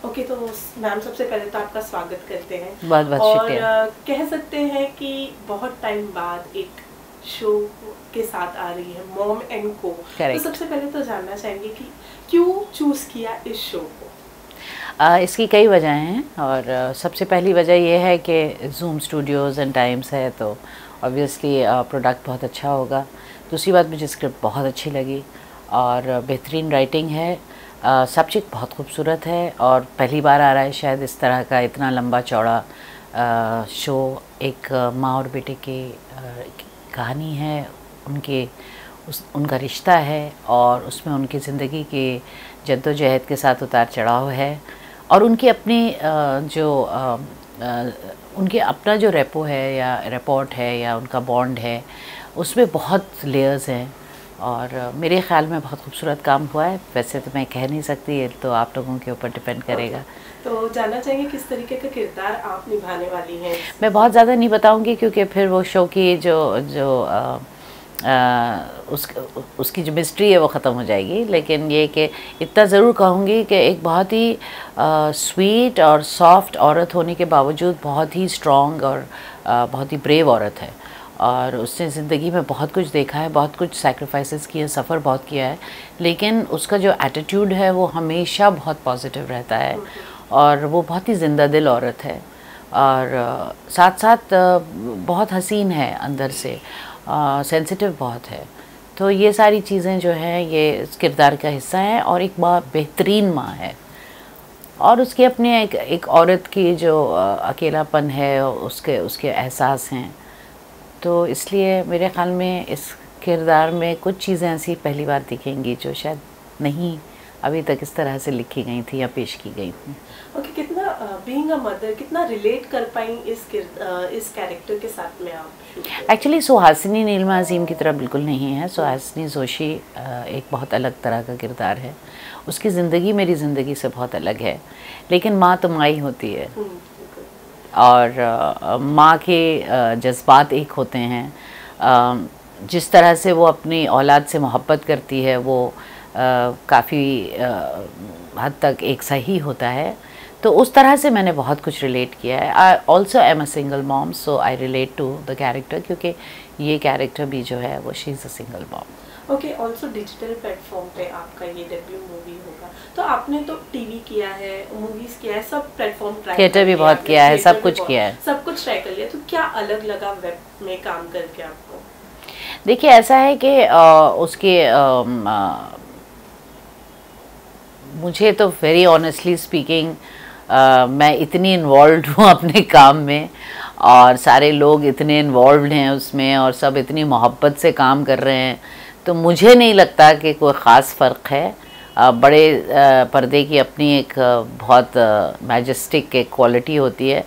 Okay, तो ma'am सबसे पहले तो आपका स्वागत करते हैं। बहुत बहुत शुक्रिया। और कह सकते हैं कि बहुत टाइम बाद एक शो के साथ आ रही है मॉम एंड को। तो सबसे पहले तो जानना चाहेंगे कि क्यों चूज़ किया इस शो को? इसकी कई वजह हैं और सबसे पहली वजह यह है कि जूम स्टूडियोज़ एंड टाइम्स है तो ऑब्वियसली प्रोडक्ट बहुत अच्छा होगा। दूसरी बात, मुझे स्क्रिप्ट बहुत अच्छी लगी और बेहतरीन राइटिंग है। सब्जेक्ट बहुत खूबसूरत है और पहली बार आ रहा है शायद इस तरह का इतना लंबा चौड़ा शो। एक माँ और बेटे की कहानी है, उनका रिश्ता है और उसमें उनकी ज़िंदगी के जद्दोजहद के साथ उतार चढ़ाव है और उनकी अपनी उनके अपना जो रेपो है या रिपोर्ट है या उनका बॉन्ड है, उसमें बहुत लेयर्स हैं और मेरे ख़्याल में बहुत खूबसूरत काम हुआ है। वैसे तो मैं कह नहीं सकती, ये तो आप लोगों के ऊपर डिपेंड करेगा। तो जानना चाहेंगे किस तरीके का किरदार आप निभाने वाली हैं? मैं बहुत ज़्यादा नहीं बताऊंगी क्योंकि फिर वो शो की उसकी जो मिस्ट्री है वो ख़त्म हो जाएगी। लेकिन ये कि इतना ज़रूर कहूँगी कि एक बहुत ही स्वीट और सॉफ्ट औरत होने के बावजूद बहुत ही स्ट्रॉन्ग और बहुत ही ब्रेव औरत है और उसने ज़िंदगी में बहुत कुछ देखा है, बहुत कुछ सैक्रिफाइसेस किए, सफ़र बहुत किया है, लेकिन उसका जो एटीट्यूड है वो हमेशा बहुत पॉजिटिव रहता है और वो बहुत ही ज़िंदा दिल औरत है और साथ साथ बहुत हसीन है अंदर से, सेंसिटिव बहुत है। तो ये सारी चीज़ें जो हैं ये इस किरदार का हिस्सा है और एक बेहतरीन माँ है और उसके अपने एक औरत की जो अकेलापन है, उसके एहसास हैं। तो इसलिए मेरे ख़्याल में इस किरदार में कुछ चीज़ें ऐसी पहली बार दिखेंगी जो शायद नहीं अभी तक इस तरह से लिखी गई थी या पेश की गई थी। ओके, कितना बीइंग अ मदर कितना रिलेट कर पाई इस कैरेक्टर के साथ में आप? एक्चुअली सुहासिनी नीलिमा अजीम की तरह बिल्कुल नहीं है। सुहासिनी जोशी एक बहुत अलग तरह का किरदार है। उसकी ज़िंदगी मेरी ज़िंदगी से बहुत अलग है, लेकिन माँ तो माँ ही होती है और माँ के जज्बात एक होते हैं। जिस तरह से वो अपनी औलाद से मोहब्बत करती है वो काफ़ी हद तक एक सही होता है। तो उस तरह से मैंने बहुत कुछ रिलेट किया है। I also am a single mom, so I relate to the character क्योंकि ये कैरेक्टर भी जो है वो she is a single mom. Okay, also digital platform पे आपका ये डेब्यू मूवी होगा। तो आपने तो टीवी किया है, मूवीज़ किया है, सब प्लेटफॉर्म ट्राई, थिएटर भी बहुत किया है, सब कुछ किया है, सब कुछ ट्राई कर लिया। तो क्या अलग लगा वेब में काम करके आपको? देखिए, ऐसा है कि उसके मुझे तो वेरी ऑनेस्टली स्पीकिंग मैं इतनी इन्वॉल्व हूँ अपने काम में और सारे लोग इतने इन्वॉल्व हैं उसमें और सब इतनी मोहब्बत से काम कर रहे हैं, तो मुझे नहीं लगता कि कोई ख़ास फ़र्क है। बड़े पर्दे की अपनी एक बहुत मैजेस्टिक एक क्वालिटी होती है,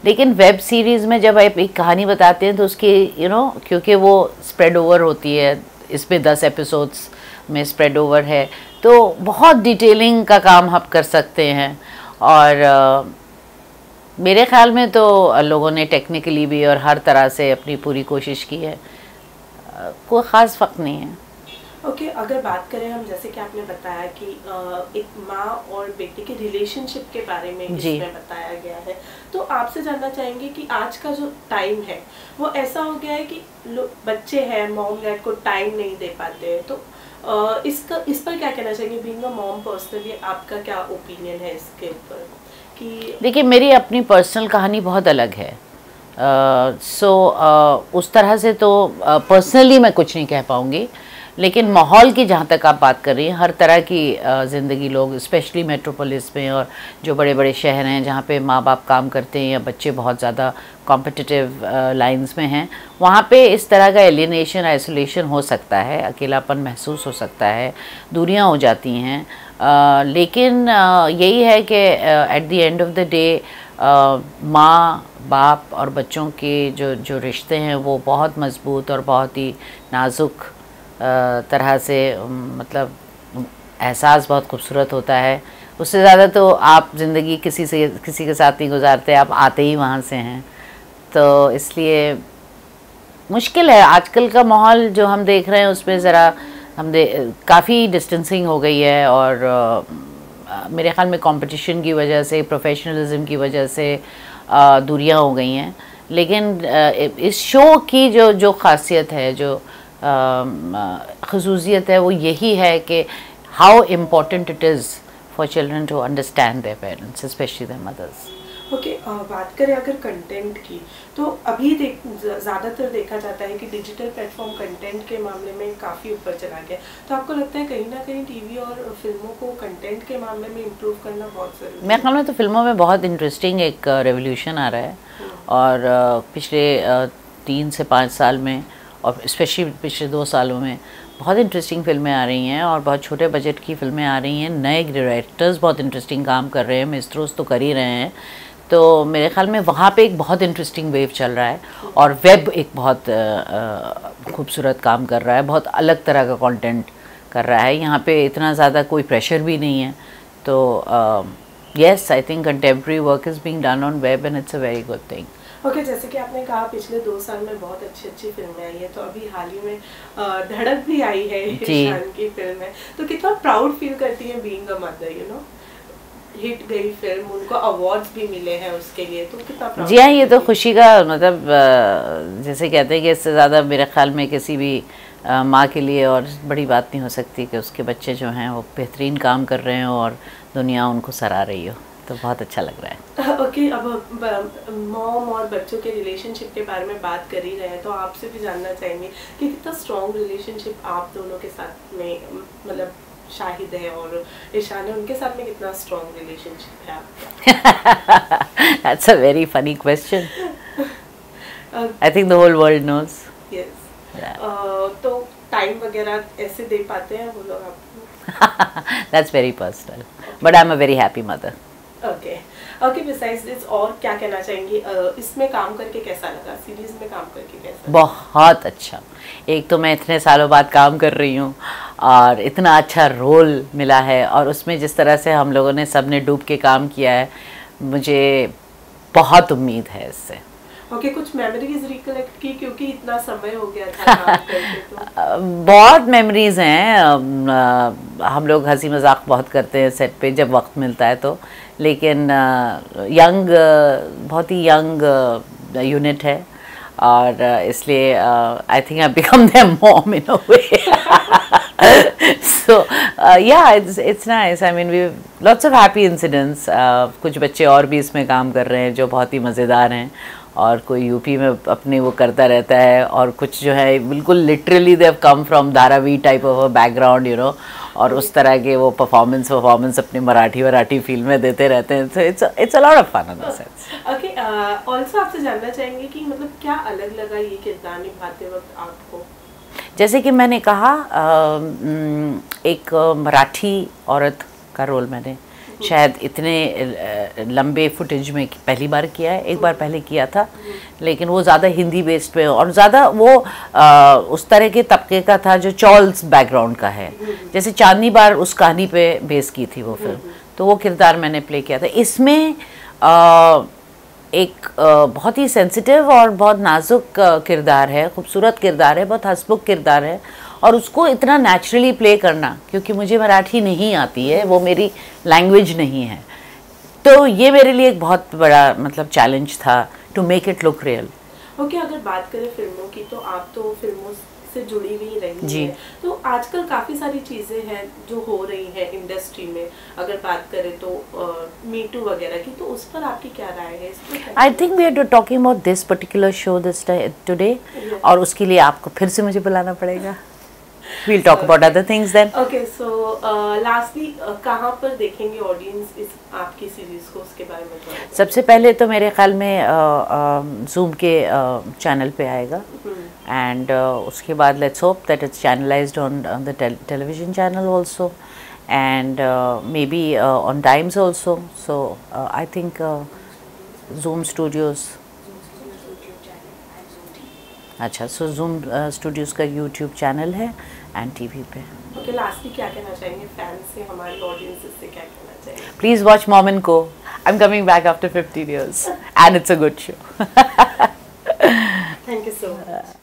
लेकिन वेब सीरीज़ में जब आप एक कहानी बताते हैं तो उसकी क्योंकि वो स्प्रेड ओवर होती है, इसमें 10 एपिसोड्स में स्प्रेड ओवर है, तो बहुत डिटेलिंग का काम आप कर सकते हैं और मेरे ख़्याल में तो लोगों ने टेक्निकली भी और हर तरह से अपनी पूरी कोशिश की है। कोई ख़ास फ़र्क नहीं है। ओके, अगर बात करें हम, जैसे कि आपने बताया कि एक माँ और बेटे के रिलेशनशिप के बारे में इसमें बताया गया है, तो आपसे जानना चाहेंगे कि आज का जो टाइम है वो ऐसा हो गया है कि बच्चे हैं, मॉम डैड को टाइम नहीं दे पाते हैं, तो इस पर क्या कहना चाहेंगे? बीइंग अ मॉम पर्सनली आपका क्या ओपिनियन है इसके ऊपर? कि देखिए, मेरी अपनी पर्सनल कहानी बहुत अलग है। उस तरह से तो पर्सनली मैं कुछ नहीं कह पाऊँगी, लेकिन माहौल की जहाँ तक आप बात कर रही हैं, हर तरह की ज़िंदगी लोग, स्पेशली मेट्रोपोलिस में और जो बड़े बड़े शहर हैं जहाँ पे माँ बाप काम करते हैं या बच्चे बहुत ज़्यादा कॉम्पिटिटिव लाइंस में हैं, वहाँ पे इस तरह का एलियनेशन, आइसोलेशन हो सकता है, अकेलापन महसूस हो सकता है, दूरियाँ हो जाती हैं। लेकिन यही है कि at the end of the day माँ बाप और बच्चों के जो रिश्ते हैं वो बहुत मज़बूत और बहुत ही नाजुक तरह से, मतलब एहसास बहुत खूबसूरत होता है। उससे ज़्यादा तो आप ज़िंदगी किसी के साथ नहीं गुजारते, आप आते ही वहाँ से हैं। तो इसलिए मुश्किल है। आजकल का माहौल जो हम देख रहे हैं उसमें ज़रा काफ़ी डिस्टेंसिंग हो गई है और मेरे ख्याल में कंपटीशन की वजह से, प्रोफेशनलिज्म की वजह से दूरियां हो गई हैं। लेकिन इस शो की जो ख़ासियत है, जो खसूसियत है, वो यही है कि how important it is for children to understand their parents, specially their mothers. Okay, बात करें अगर कंटेंट की, तो अभी ज़्यादातर देखा जाता है कि डिजिटल प्लेटफॉर्म कंटेंट के मामले में काफ़ी ऊपर चला गया। तो आपको लगता है कहीं ना कहीं टीवी और फिल्मों को कंटेंट के मामले में इम्प्रूव करना बहुत ज़रूरी है? मेरे ख्याल में तो फिल्मों में बहुत इंटरेस्टिंग एक रेवोल्यूशन आ रहा है, और पिछले 3 से 5 साल में, और स्पेशली पिछले 2 सालों में बहुत इंटरेस्टिंग फिल्में आ रही हैं, और बहुत छोटे बजट की फिल्में आ रही हैं। नए डायरेक्टर्स बहुत इंटरेस्टिंग काम कर रहे हैं, मिस्त्रोस तो कर ही रहे हैं। तो मेरे ख्याल में वहाँ पे एक बहुत इंटरेस्टिंग वेव चल रहा है, और वेब एक बहुत खूबसूरत काम कर रहा है, बहुत अलग तरह का कंटेंट कर रहा है। यहाँ पे इतना ज़्यादा कोई प्रेशर भी नहीं है। तो yes, I think contemporary work is being done on web and it's a very good thing. Okay, जैसे कि आपने कहा पिछले 2 साल में बहुत अच्छी फिल्में आई हैं, तो अभी हाल ही में धड़क भी आई है, ईशान की फिल्म है। तो कितना प्राउड फील करती है being a mother, you know, hit गई फिल्म, उनको अवार्ड्स भी मिले हैं उसके लिए, तो कितना प्राउड? जी हाँ, ये तो खुशी का मतलब, जैसे कहते हैं कि इससे ज़्यादा मेरे ख्याल में किसी भी माँ के लिए और बड़ी बात नहीं हो सकती कि उसके बच्चे जो हैं वो बेहतरीन काम कर रहे हो और दुनिया उनको सराह रही हो। तो बहुत अच्छा लग रहा है। ओके, अब मॉम और बच्चों के रिलेशनशिप के बारे में बात कर ही रहे हैं, तो आपसे भी जानना चाहेंगे कि कितना स्ट्रॉन्ग रिलेशनशिप आप दोनों के साथ में, मतलब शाहिद है और ईशान है, उनके साथ में कितना स्ट्रॉन्ग रिलेशनशिप है आपका? That's a very funny question. I think the whole world knows. Yes. तो टाइम वगैरह ऐसे दे पाते हैं वो लोग आपको? That's very personal. But I'm a very happy mother. Okay, besides this और क्या कहना चाहेंगी? इसमें काम करके कैसा लगा, सीरीज में काम करके कैसा? बहुत अच्छा। एक तो मैं इतने सालों बाद काम कर रही हूँ और इतना अच्छा रोल मिला है, और उसमें जिस तरह से हम लोगों ने सब ने डूब के काम किया है, मुझे बहुत उम्मीद है इससे। ओके, कुछ मेमोरीज रिकलेक्ट की, क्योंकि इतना समय हो गया था काम करके तो? बहुत मेमोरीज हैं। हम लोग हंसी मजाक बहुत करते हैं सेट पे जब वक्त मिलता है तो, लेकिन बहुत ही यंग यूनिट है, और इसलिए I think I become their mom in a way. So yeah, it's nice. I mean we lots of happy incidents. कुछ बच्चे और भी इसमें काम कर रहे हैं जो बहुत ही मज़ेदार हैं, और कोई यूपी में अपने वो करता रहता है, और कुछ जो है बिल्कुल literally they have come from Dharavi type of a background, you know, और उस तरह के वो परफॉर्मेंस अपनी मराठी फिल्में देते रहते हैं। So it's a lot of fun in the sense. Okay, also आपसे जानना चाहेंगे कि मतलब क्या अलग लगा ये किरदार निभाते वक्त आपको? जैसे कि मैंने कहा, एक मराठी औरत का रोल मैंने शायद इतने लंबे फुटेज में पहली बार किया है। एक बार पहले किया था, लेकिन वो ज़्यादा हिंदी बेस्ड पे, और ज़्यादा वो उस तरह के तबके का था जो चॉल्स बैकग्राउंड का है। जैसे चांदनी बार उस कहानी पे बेस की थी वो फिल्म, तो वो किरदार मैंने प्ले किया था। इसमें एक बहुत ही सेंसिटिव और बहुत नाजुक किरदार है, खूबसूरत किरदार है, बहुत हंसमुख किरदार है, और उसको इतना नेचुरली प्ले करना, क्योंकि मुझे मराठी नहीं आती है, वो मेरी लैंग्वेज नहीं है, तो ये मेरे लिए एक बहुत बड़ा मतलब चैलेंज था to make it look real. Okay, अगर बात करें फिल्मों की, तो आप तो फिल्मों से जुड़ी हुई रही जी। है, तो आजकल काफ़ी सारी चीज़ें हैं जो हो रही हैं इंडस्ट्री में। अगर बात करें तो मी टू वगैरह की, तो उस पर आपकी क्या राय है? I think we are talking about this particular show this today, और उसके लिए आपको फिर से मुझे बुलाना पड़ेगा। We'll talk about other things then. Okay, so lastly, कहाँ पर देखेंगे ऑडियंस इस आपकी सीरीज को, उसके बारे में थोड़ा? सबसे पहले तो मेरे ख्याल में Zoom के चैनल पे आएगा, एंड उसके बाद let's hope that it's channelised on the television channel also, and may be on times also. So I think Zoom Studios, अच्छा, सो Zoom Studios का YouTube चैनल है एंड टीवी पे। ओके, लास्टली क्या कहना चाहेंगे फैंस से, हमारी ऑडियंस से क्या कहना चाहिए? प्लीज वॉच मॉम एंड को। I am coming back after 15 years and it's a good show. Thank you so much.